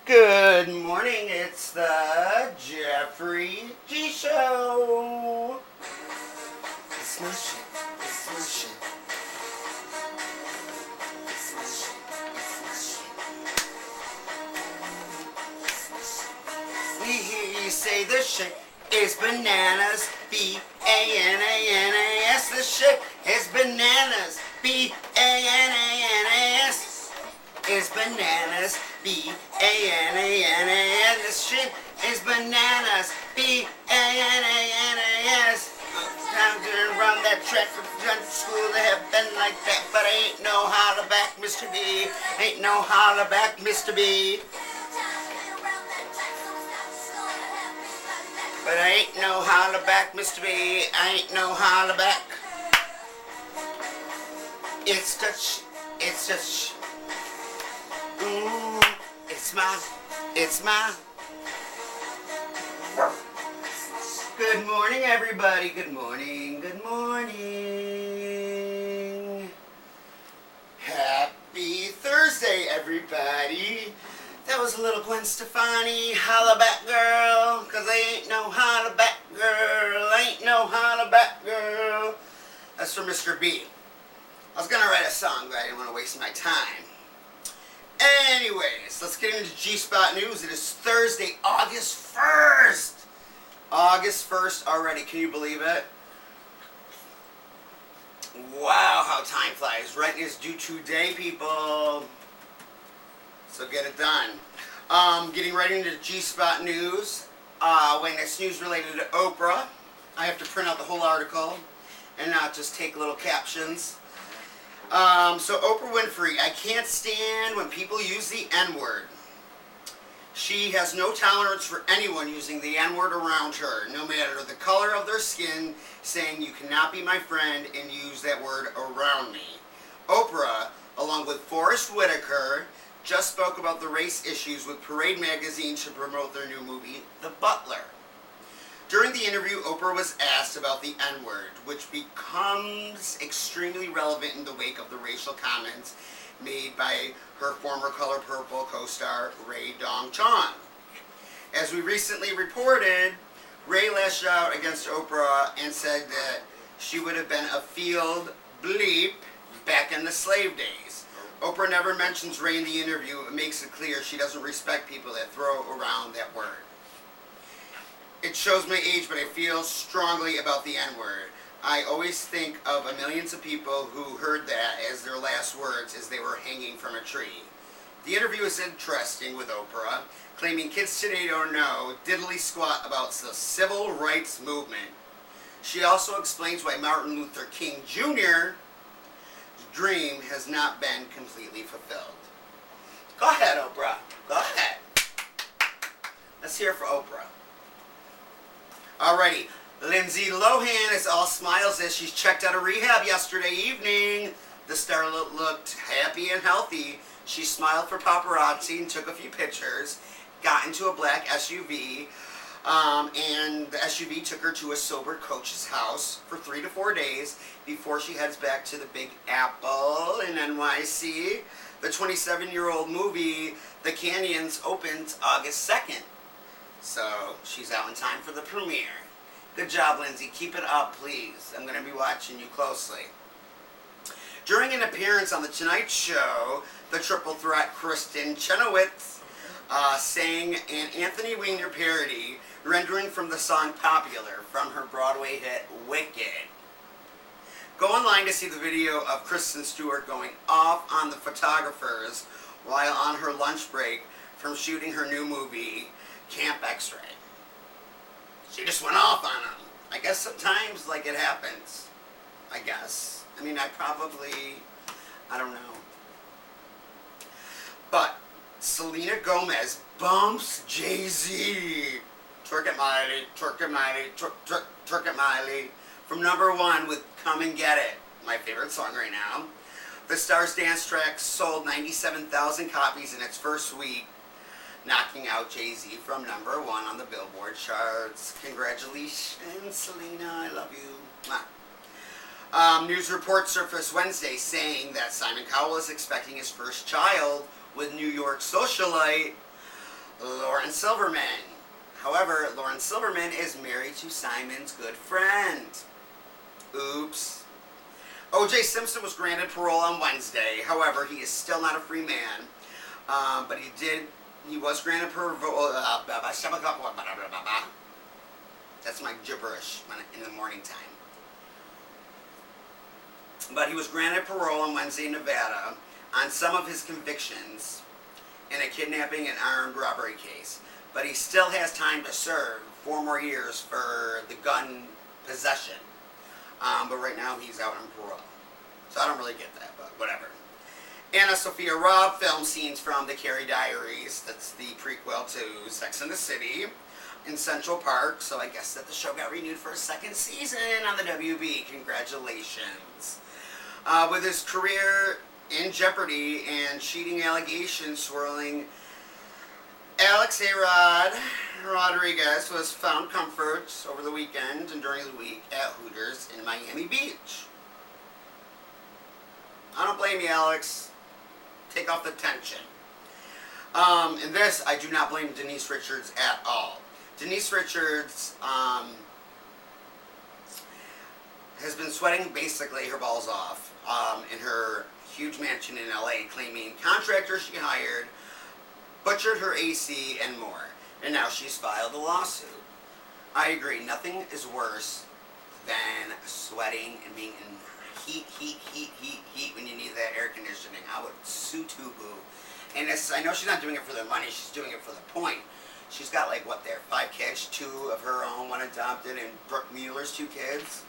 Good morning, it's the Jeffrey G Show. It's my shit, it's my shit. It's my shit, it's my shit. We hear you say the shit is bananas, B-A-N-A-N-A-S. The shit is bananas, B-A-N-A-N-A-S. Is bananas, B-A-N-A-N-A-S. This shit is bananas, B-A-N-A-N-A-S. Time to run that track from country school. They have been like that, but I ain't no holler back, Mr. B. Ain't no holler back, Mr. B. But I ain't no holler back, Mr. B. I ain't no holler back. It's just, it's just. Ooh, it's my. Good morning, everybody. Good morning, good morning. Happy Thursday, everybody. That was a little Gwen Stefani, holla back girl, 'cause I ain't no holla back girl, ain't no holla back girl. That's for Mr. B. I was gonna write a song, but I didn't want to waste my time. Anyways, let's get into G-Spot News. It is Thursday, August 1st. August 1st already. Can you believe it? Wow, how time flies. Rent is due today, people. So get it done. Getting right into G-Spot News. When it's news related to Oprah, I have to print out the whole article and not just take little captions. So Oprah Winfrey, I can't stand when people use the N-word. She has no tolerance for anyone using the N-word around her, no matter the color of their skin, saying you cannot be my friend and use that word around me. Oprah, along with Forrest Whitaker, just spoke about the race issues with Parade magazine to promote their new movie, The Butler. During the interview, Oprah was asked about the N-word, which becomes extremely relevant in the wake of the racial comments made by her former Color Purple co-star Ray Dong-Chong. As we recently reported, Ray lashed out against Oprah and said that she would have been a field bleep back in the slave days. Oprah never mentions Ray in the interview. It makes it clear she doesn't respect people that throw around that word. It shows my age, but I feel strongly about the N-word. I always think of millions of people who heard that as their last words as they were hanging from a tree. The interview is interesting with Oprah, claiming kids today don't know diddly squat about the civil rights movement. She also explains why Martin Luther King Jr.'s dream has not been completely fulfilled. Go ahead, Oprah. Go ahead. Let's hear it for Oprah. Alrighty, Lindsay Lohan is all smiles as she's checked out of rehab yesterday evening. The star looked happy and healthy. She smiled for paparazzi and took a few pictures, got into a black SUV, and the SUV took her to a sober coach's house for 3 to 4 days before she heads back to the Big Apple in NYC. The 27-year-old movie, The Canyons, opens August 2nd. So, she's out in time for the premiere. Good job, Lindsay. Keep it up, please. I'm going to be watching you closely. During an appearance on The Tonight Show, the triple threat Kristen Chenoweth sang an Anthony Weiner parody, rendering from the song Popular from her Broadway hit Wicked. Go online to see the video of Kristen Stewart going off on the photographers while on her lunch break from shooting her new movie, Camp X-Ray. She just went off on him. I guess sometimes, like, it happens. I guess. I mean, I don't know. But Selena Gomez bumps Jay-Z. Twerk it Miley, twerk it Miley, twerk it Miley. From #1 with Come and Get It, my favorite song right now. The star's dance track sold 97,000 copies in its first week, knocking out Jay-Z from #1 on the Billboard charts. Congratulations, Selena. I love you. News report surfaced Wednesday saying that Simon Cowell is expecting his first child with New York socialite Lauren Silverman. However, Lauren Silverman is married to Simon's good friend. Oops. O.J. Simpson was granted parole on Wednesday. However, he is still not a free man. But he was granted parole. That's my gibberish in the morning time. But he was granted parole on Wednesday in Nevada on some of his convictions in a kidnapping and armed robbery case. But he still has time to serve 4 more years for the gun possession. But right now he's out on parole. So I don't really get that, but whatever. Anna Sophia Robb filmed scenes from The Carrie Diaries. That's the prequel to Sex and the City in Central Park. So I guess that the show got renewed for a 2nd season on the WB. Congratulations. With his career in jeopardy and cheating allegations swirling, Alex Rodriguez was found comfort over the weekend and during the week at Hooters in Miami Beach. I don't blame you, Alex. Take off the tension. In this, I do not blame Denise Richards at all. Denise Richards has been sweating basically her balls off in her huge mansion in LA, claiming contractors she hired butchered her AC and more. And now she's filed a lawsuit. I agree, nothing is worse than sweating and being in heat when you need that air conditioning. I would sue Tubu. And I know she's not doing it for the money, she's doing it for the point. She's got 5 kids, 2 of her own, 1 adopted, and Brooke Mueller's 2 kids.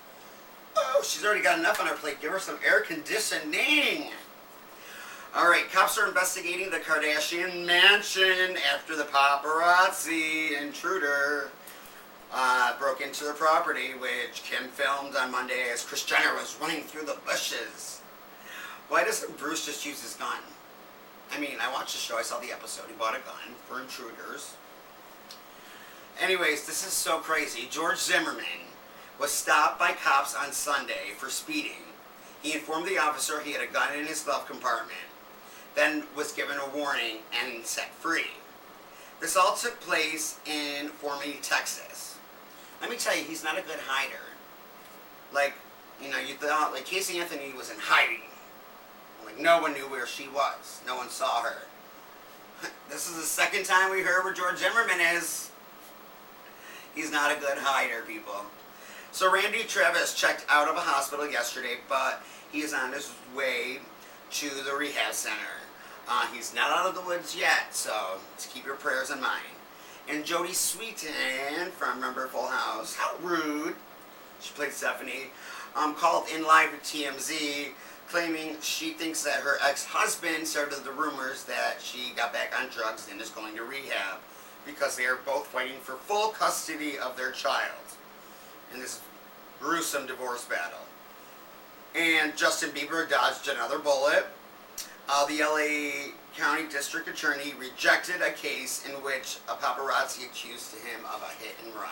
Oh, she's already got enough on her plate. Give her some air conditioning. Alright, cops are investigating the Kardashian mansion after the paparazzi intruder broke into the property, which Kim filmed on Monday as Kris Jenner was running through the bushes. Why doesn't Bruce just use his gun? I mean, I watched the show, I saw the episode. He bought a gun for intruders. Anyways, this is so crazy. George Zimmerman was stopped by cops on Sunday for speeding. He informed the officer he had a gun in his glove compartment, then was given a warning and set free. This all took place in Fort Meade, Texas. Let me tell you, he's not a good hider. You thought, Casey Anthony was in hiding. No one knew where she was. No one saw her. This is the 2nd time we heard where George Zimmerman is. He's not a good hider, people. So Randy Travis checked out of a hospital yesterday, but he is on his way to the rehab center. He's not out of the woods yet, so just keep your prayers in mind. And Jodie Sweetin from Remember Full House, how rude, she played Stephanie, called in live to TMZ, claiming she thinks that her ex-husband started the rumors that she got back on drugs and is going to rehab because they are both fighting for full custody of their child in this gruesome divorce battle. And Justin Bieber dodged another bullet. The LA County District Attorney rejected a case in which a paparazzi accused him of a hit and run.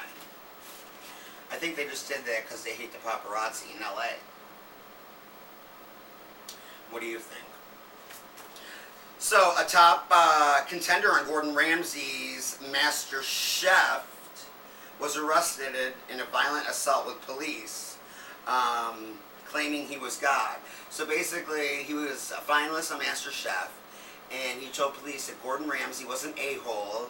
I think they just did that because they hate the paparazzi in LA. What do you think? So, a top contender on Gordon Ramsay's Master Chef was arrested in a violent assault with police, claiming he was God. So basically, he was a finalist on Master Chef, and he told police that Gordon Ramsay was an a-hole,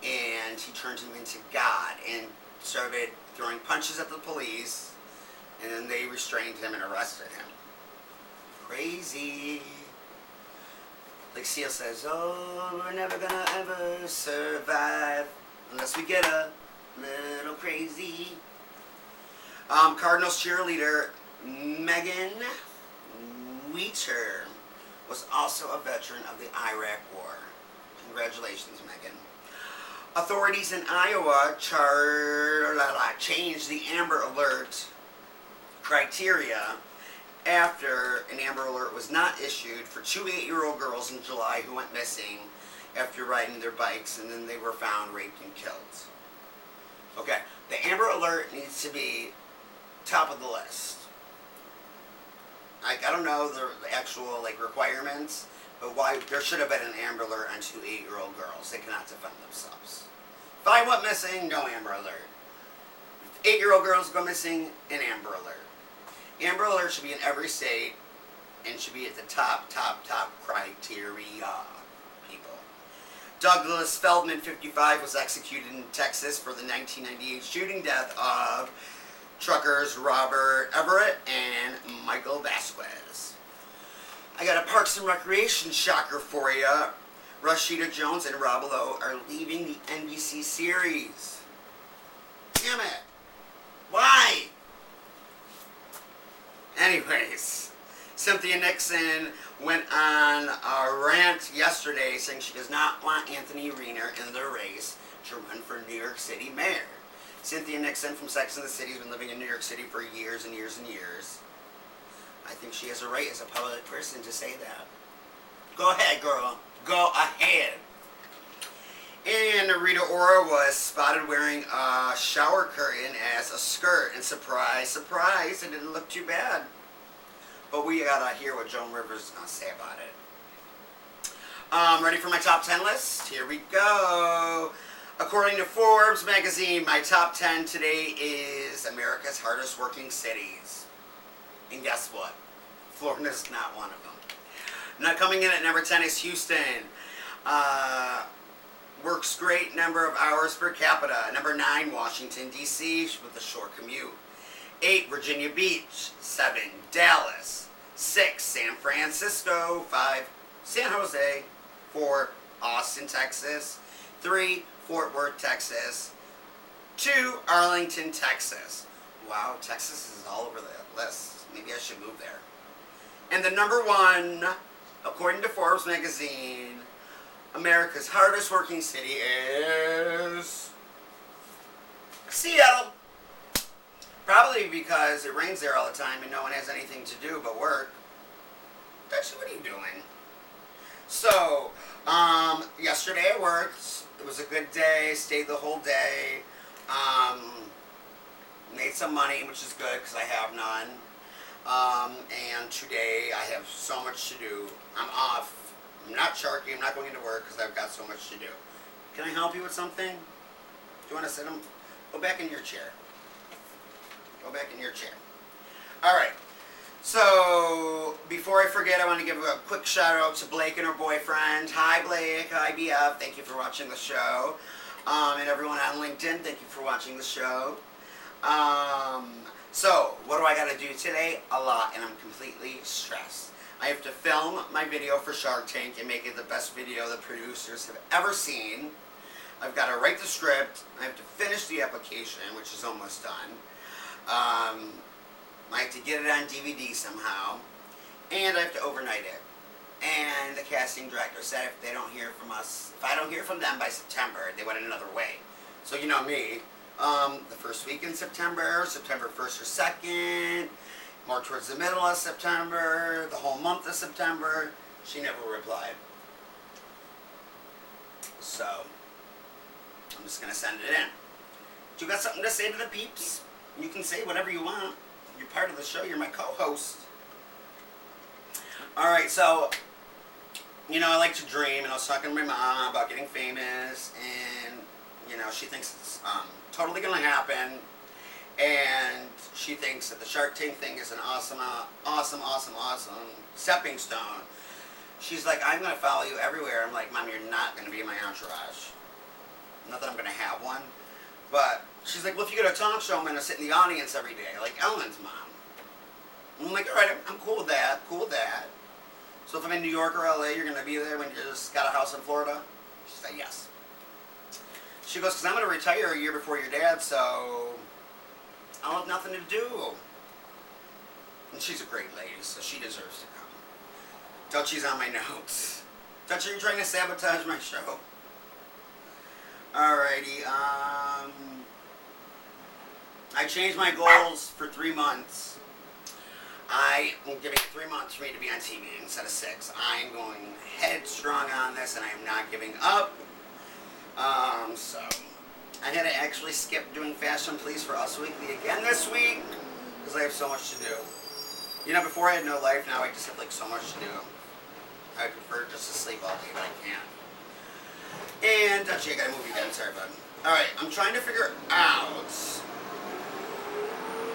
and he turned him into God, and started throwing punches at the police, and then they restrained him and arrested him. Crazy. Like Seal says, oh, we're never gonna ever survive unless we get a little crazy. Cardinals cheerleader Megan Wheater was also a veteran of the Iraq War. Congratulations, Megan. Authorities in Iowa changed the Amber Alert criteria after an Amber Alert was not issued for 2 8-year-old girls in July who went missing after riding their bikes, and then they were found raped and killed. Okay, the Amber Alert needs to be top of the list. I don't know the actual requirements, But why? There should have been an Amber Alert on two 8-year-old girls. They cannot defend themselves. If I went missing, no Amber Alert. If 8-year-old girls go missing, an Amber Alert. Amber Alert should be in every state and should be at the top criteria, people. Douglas Feldman, 55, was executed in Texas for the 1998 shooting death of truckers Robert Everett and Michael Vasquez. I got a Parks and Recreation shocker for you. Rashida Jones and Rob Lowe are leaving the NBC series. Damn it. Why? Anyways, Cynthia Nixon went on a rant yesterday saying she does not want Anthony Weiner in the race to run for New York City mayor. Cynthia Nixon from Sex and the City has been living in New York City for years and years and years. I think she has a right as a public person to say that. Go ahead, girl. Go ahead. And Rita Ora was spotted wearing a shower curtain as a skirt. And surprise, surprise, it didn't look too bad. But we gotta hear what Joan Rivers is gonna say about it. Ready for my top 10 list? Here we go. According to Forbes magazine, my top 10 today is America's hardest working cities. And guess what? Florida's not one of them. Now coming in at number 10 is Houston. Works great number of hours per capita. Number 9, Washington, D.C. with a short commute. 8, Virginia Beach. 7, Dallas. 6, San Francisco. 5, San Jose. 4, Austin, Texas. 3, Fort Worth, Texas. 2, Arlington, Texas. Wow, Texas is all over the list. Maybe I should move there. And the number 1, according to Forbes magazine, America's hardest working city is Seattle. Probably because it rains there all the time and no one has anything to do but work. Dutchie, what are you doing? So, yesterday I worked. It was a good day. Stayed the whole day. Made some money, which is good because I have none. And today I have so much to do. I'm off. I'm not sharky. I'm not going into work because I've got so much to do. Can I help you with something? Do you want to sit them? Go back in your chair. Go back in your chair. All right. So, before I forget, I want to give a quick shout out to Blake and her boyfriend. Hi, Blake. Hi, BF. Thank you for watching the show. And everyone on LinkedIn, thank you for watching the show. So, what do I got to do today? A lot, and I'm completely stressed. I have to film my video for Shark Tank and make it the best video the producers have ever seen. I've got to write the script. I have to finish the application, which is almost done. I have to get it on DVD somehow. And I have to overnight it. And the casting director said if they don't hear from us, if I don't hear from them by September, they want it another way. So you know me. The first week in September, September 1st or 2nd, more towards the middle of September, the whole month of September. She never replied. So, I'm just going to send it in. You got something to say to the peeps? You can say whatever you want. You're part of the show. You're my co-host. Alright, so, you know, I like to dream, and I was talking to my mom about getting famous, and, you know, she thinks it's totally going to happen, and she thinks that the Shark Tank thing is an awesome stepping stone. She's like, I'm going to follow you everywhere. I'm like, Mom, you're not going to be in my entourage. Not that I'm going to have one, but she's like, well, if you get a talk show, I'm going to sit in the audience every day, like Ellen's mom. I'm like, all right, I'm cool with that, cool with that. So if I'm in New York or LA, you're going to be there when you just got a house in Florida? She said, yes. She goes, because I'm going to retire a year before your dad, so I'll have nothing to do. And she's a great lady, so she deserves to come. Dutchie's on my notes. Dutchie, are you trying to sabotage my show? Alrighty, I changed my goals for 3 months. I am giving it 3 months for me to be on TV instead of 6. I'm going headstrong on this, and I am not giving up. So I had to actually skip doing Fashion Police for Us Weekly again this week because I have so much to do. You know, before I had no life, now I just have like so much to do. I prefer just to sleep all day, but I can't. And Dutchie, I got a movie done. Sorry, bud. All right, I'm trying to figure out.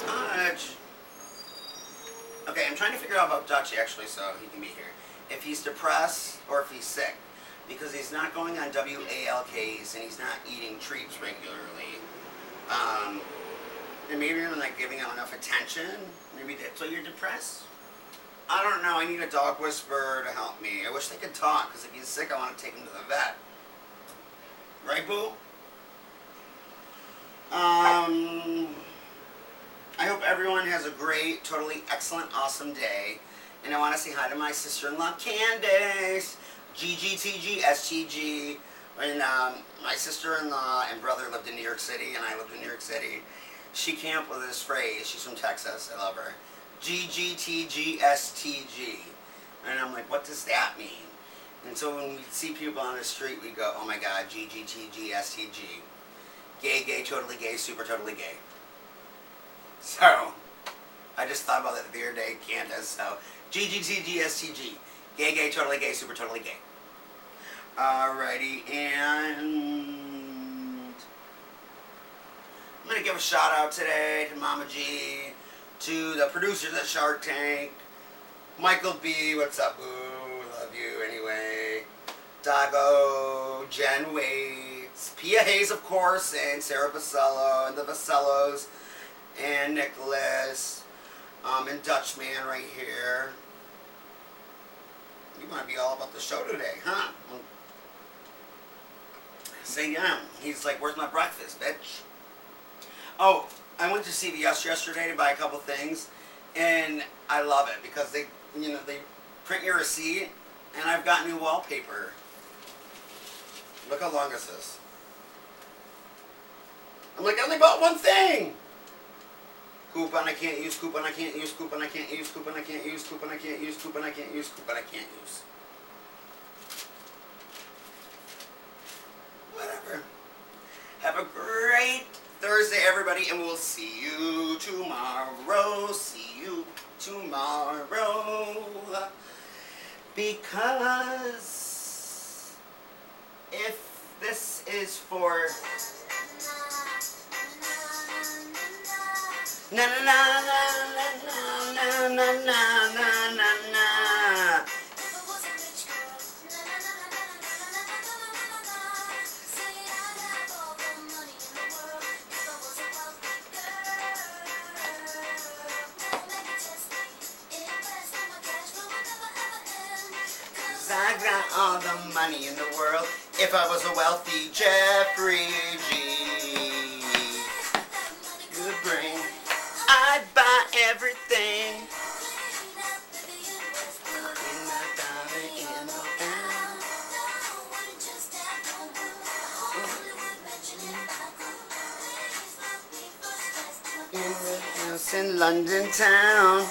Dutch. Okay, I'm trying to figure out about Dutchie actually, so he can be here. If he's depressed or if he's sick, because he's not going on WALKs and he's not eating treats regularly. And maybe you're not giving him enough attention. Maybe that's why you're depressed. I don't know. I need a dog whisperer to help me. I wish they could talk, because if he's sick, I want to take him to the vet. Right, boo? I hope everyone has a great, totally excellent, awesome day. And I want to say hi to my sister-in-law, Candace. GGTG, When my sister-in-law and brother lived in New York City, and I lived in New York City, she came up with this phrase. She's from Texas. I love her. GGTG. And I'm like, what does that mean? And so when we see people on the street, we go, oh my God, GGTG. Gay, gay, totally gay, super totally gay. So, I just thought about that the other day, Candace. So, GGTG. Gay, gay, totally gay, super totally gay. Alrighty, and I'm going to give a shout out today to Mama G, to the producers at Shark Tank, Michael B, what's up, boo? Love you anyway. Dago, Jen Waits, Pia Hayes, of course, and Sarah Vasello, and the Vasellos, and Nicholas, and Dutchman right here. You want to be all about the show today, huh? Say yeah. He's like, where's my breakfast, bitch? Oh, I went to CVS yesterday to buy a couple things, and I love it because they print your receipt, and I've got new wallpaper. Look how long this is. I'm like, I only bought one thing. Coupon I can't use, coupon I can't use, coupon I can't use, coupon I can't use, coupon I can't use, coupon I can't use, coupon I can't use. Whatever. Have a great Thursday, everybody, and we'll see you tomorrow. See you tomorrow. Because if this is for na na na na na na na na na na na. I got all the money in the world. If I was a wealthy Jeffrey G. Good brain. I'd buy everything. In the house in London town.